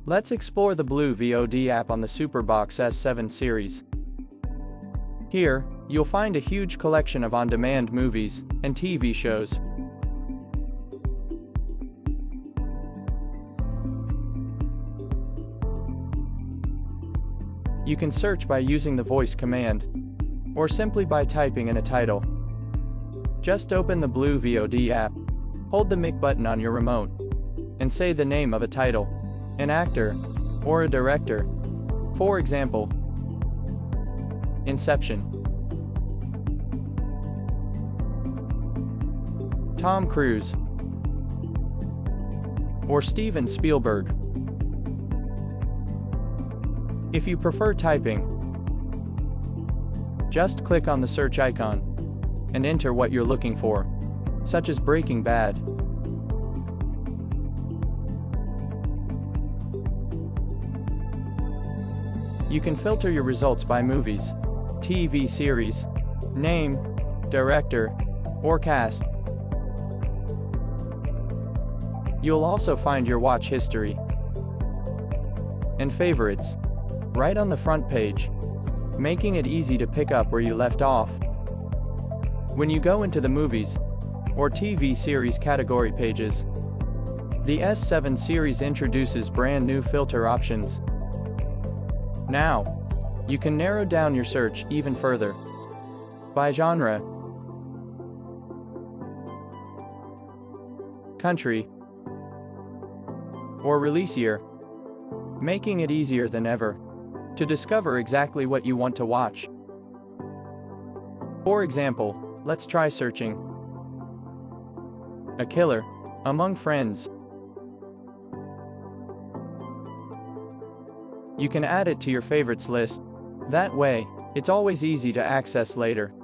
Let's explore the Blue VOD app on the SuperBox S7 series. Here, you'll find a huge collection of on-demand movies and TV shows. You can search by using the voice command, or simply by typing in a title. Just open the Blue VOD app, hold the mic button on your remote, and say the name of a title, an actor, or a director. For example, Inception, Tom Cruise, or Steven Spielberg. If you prefer typing, just click on the search icon and enter what you're looking for, such as Breaking Bad. You can filter your results by movies, TV series, name, director, or cast. You'll also find your watch history and favorites right on the front page, making it easy to pick up where you left off. When you go into the movies or TV series category pages, the S7 series introduces brand new filter options. Now, you can narrow down your search even further by genre, country, or release year, making it easier than ever to discover exactly what you want to watch. For example, let's try searching A Killer Among Friends. You can add it to your favorites list. That way, it's always easy to access later.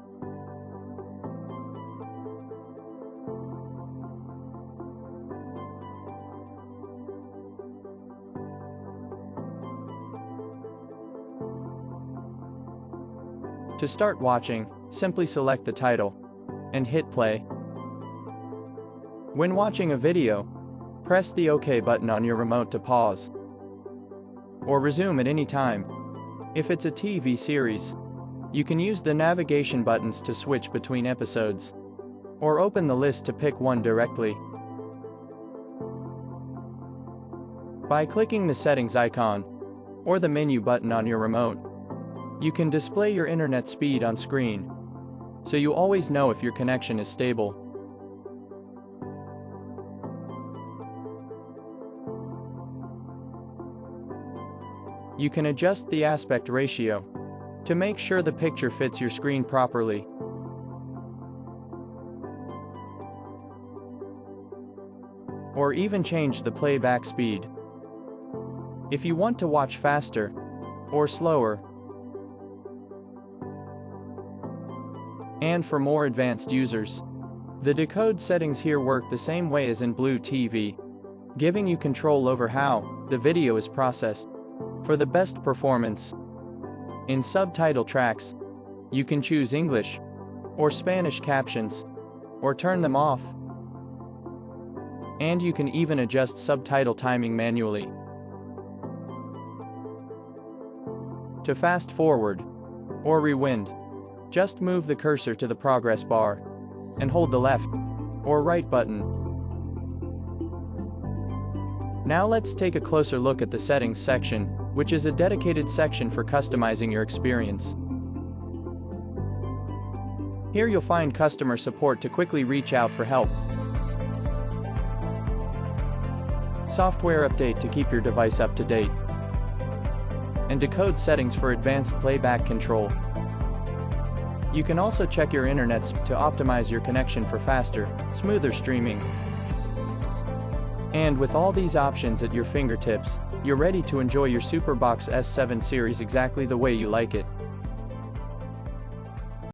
To start watching, simply select the title and hit play. When watching a video, press the OK button on your remote to pause or resume at any time. If it's a TV series, you can use the navigation buttons to switch between episodes or open the list to pick one directly. By clicking the settings icon or the menu button on your remote, you can display your internet speed on screen, so you always know if your connection is stable. You can adjust the aspect ratio to make sure the picture fits your screen properly. Or even change the playback speed if you want to watch faster or slower. And for more advanced users, the decode settings here work the same way as in Blue TV, giving you control over how the video is processed for the best performance. In subtitle tracks, you can choose English or Spanish captions, or turn them off. And you can even adjust subtitle timing manually. To fast forward or rewind, just move the cursor to the progress bar and hold the left or right button. Now let's take a closer look at the settings section, which is a dedicated section for customizing your experience. Here you'll find customer support to quickly reach out for help, software update to keep your device up to date, and decode settings for advanced playback control. You can also check your internet speed to optimize your connection for faster, smoother streaming. And with all these options at your fingertips, you're ready to enjoy your SuperBox S7 series exactly the way you like it.